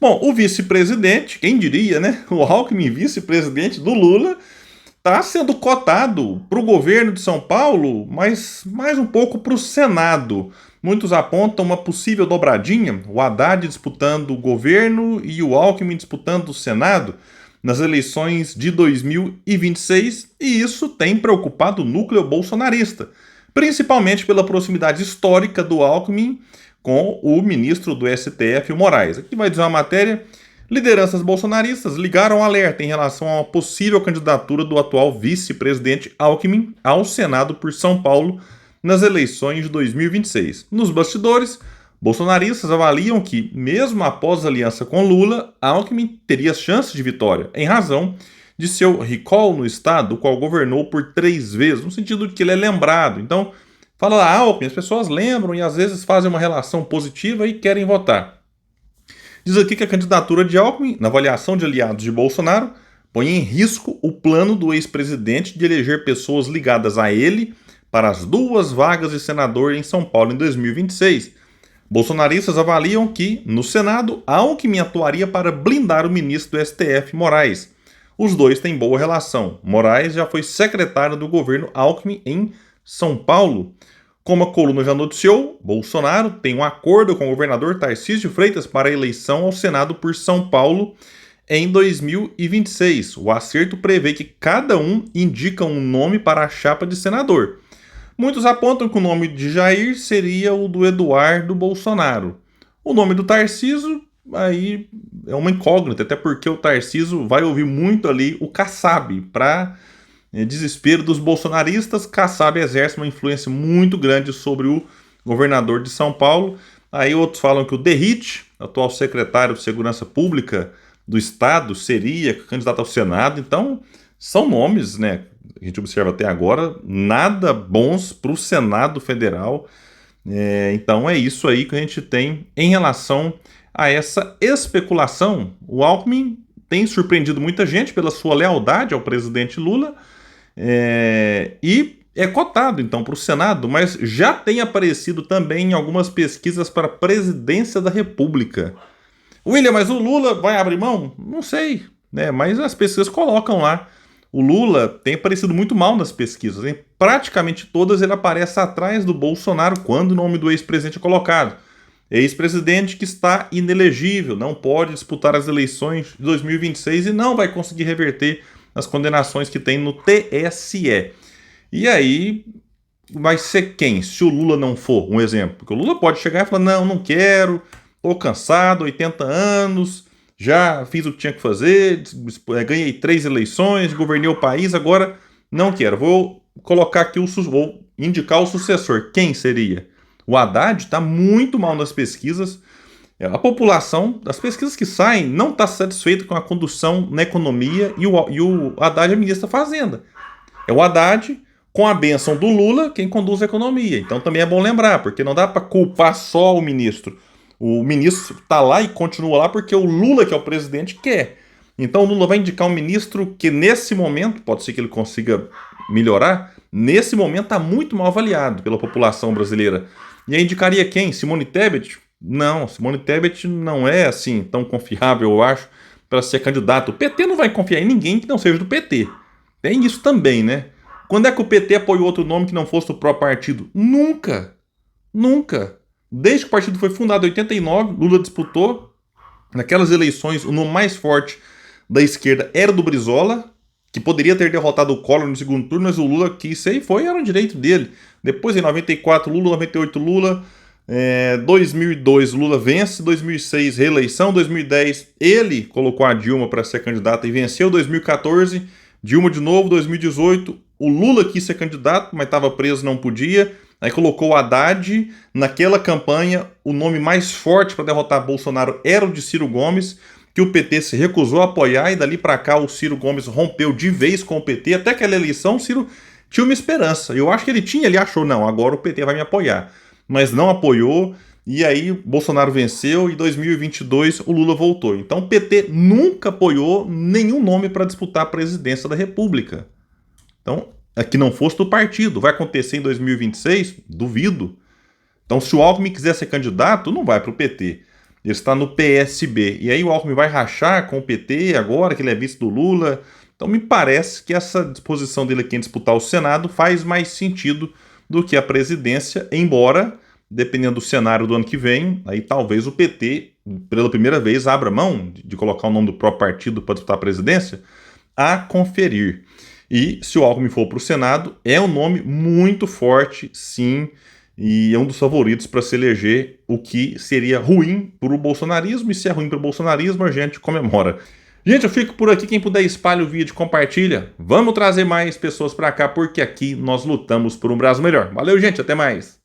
Bom, o vice-presidente, quem diria, né? O Alckmin, vice-presidente do Lula, está sendo cotado para o governo de São Paulo, mas mais um pouco para o Senado. Muitos apontam uma possível dobradinha, o Haddad disputando o governo e o Alckmin disputando o Senado nas eleições de 2026, e isso tem preocupado o núcleo bolsonarista, principalmente pela proximidade histórica do Alckmin com o ministro do STF, o Moraes. Aqui vai dizer uma matéria: lideranças bolsonaristas ligaram alerta em relação a uma possível candidatura do atual vice-presidente Alckmin ao Senado por São Paulo nas eleições de 2026. Nos bastidores, bolsonaristas avaliam que, mesmo após a aliança com Lula, Alckmin teria chances de vitória, em razão de seu recall no estado, o qual governou por 3 vezes, no sentido de que ele é lembrado. Então, fala lá, Alckmin, as pessoas lembram e às vezes fazem uma relação positiva e querem votar. Diz aqui que a candidatura de Alckmin, na avaliação de aliados de Bolsonaro, põe em risco o plano do ex-presidente de eleger pessoas ligadas a ele para as 2 vagas de senador em São Paulo em 2026. Bolsonaristas avaliam que, no Senado, Alckmin atuaria para blindar o ministro do STF, Moraes. Os dois têm boa relação. Moraes já foi secretário do governo Alckmin em São Paulo. Como a coluna já noticiou, Bolsonaro tem um acordo com o governador Tarcísio de Freitas para a eleição ao Senado por São Paulo em 2026. O acerto prevê que cada um indica um nome para a chapa de senador. Muitos apontam que o nome de Jair seria o do Eduardo Bolsonaro. O nome do Tarcísio aí é uma incógnita, até porque o Tarcísio vai ouvir muito ali o Kassab. Para desespero dos bolsonaristas, Kassab exerce uma influência muito grande sobre o governador de São Paulo. Aí outros falam que o Derrite, atual secretário de Segurança Pública do Estado, seria candidato ao Senado. Então, são nomes, né, a gente observa até agora, nada bons para o Senado Federal. Então é isso aí que a gente tem em relação a essa especulação. O Alckmin tem surpreendido muita gente pela sua lealdade ao presidente Lula, e é cotado então para o Senado, mas já tem aparecido também em algumas pesquisas para a presidência da República. William, mas o Lula vai abrir mão? Não sei, né? Mas as pesquisas colocam lá. O Lula tem aparecido muito mal nas pesquisas. Em praticamente todas ele aparece atrás do Bolsonaro quando o nome do ex-presidente é colocado. Ex-presidente que está inelegível, não pode disputar as eleições de 2026 e não vai conseguir reverter as condenações que tem no TSE. E aí vai ser quem? Se o Lula não for, um exemplo. Porque o Lula pode chegar e falar, não quero, estou cansado, 80 anos... já fiz o que tinha que fazer, ganhei 3 eleições, governei o país, agora não quero. Vou colocar aqui, vou indicar o sucessor. Quem seria? O Haddad está muito mal nas pesquisas. A população, das pesquisas que saem, não está satisfeita com a condução na economia e o Haddad é ministro da Fazenda. É o Haddad, com a bênção do Lula, quem conduz a economia. Então também é bom lembrar, porque não dá para culpar só o ministro. O ministro está lá e continua lá porque o Lula, que é o presidente, quer. Então o Lula vai indicar um ministro que nesse momento, pode ser que ele consiga melhorar, nesse momento está muito mal avaliado pela população brasileira. E aí indicaria quem? Simone Tebet? Não, Simone Tebet não é assim tão confiável, eu acho, para ser candidato. O PT não vai confiar em ninguém que não seja do PT. Tem isso também, né? Quando é que o PT apoiou outro nome que não fosse do próprio partido? Nunca. Nunca. Desde que o partido foi fundado em 89, Lula disputou. Naquelas eleições, o nome mais forte da esquerda era do Brizola, que poderia ter derrotado o Collor no segundo turno, mas o Lula quis ser e foi, era um direito dele. Depois, em 94, Lula, 98, Lula. 2002, Lula vence. 2006, reeleição. 2010, ele colocou a Dilma para ser candidata e venceu. 2014, Dilma de novo. 2018, o Lula quis ser candidato, mas estava preso, não podia. Aí colocou o Haddad. Naquela campanha, o nome mais forte para derrotar Bolsonaro era o de Ciro Gomes, que o PT se recusou a apoiar, e dali para cá o Ciro Gomes rompeu de vez com o PT. Até aquela eleição o Ciro tinha uma esperança. Eu acho que ele achou, não, agora o PT vai me apoiar. Mas não apoiou, e aí Bolsonaro venceu, e em 2022 o Lula voltou. Então o PT nunca apoiou nenhum nome para disputar a presidência da República. Então, que não fosse do partido. Vai acontecer em 2026? Duvido. Então, se o Alckmin quiser ser candidato, não vai para o PT. Ele está no PSB. E aí o Alckmin vai rachar com o PT agora, que ele é vice do Lula. Então me parece que essa disposição dele aqui em disputar o Senado faz mais sentido do que a presidência, embora, dependendo do cenário do ano que vem, aí talvez o PT, pela primeira vez, abra mão de colocar o nome do próprio partido para disputar a presidência, a conferir. E se o Alckmin for para o Senado, é um nome muito forte, sim, e é um dos favoritos para se eleger, o que seria ruim para o bolsonarismo, e se é ruim para o bolsonarismo, a gente comemora. Gente, eu fico por aqui. Quem puder, espalha o vídeo, compartilha. Vamos trazer mais pessoas para cá, porque aqui nós lutamos por um Brasil melhor. Valeu, gente. Até mais.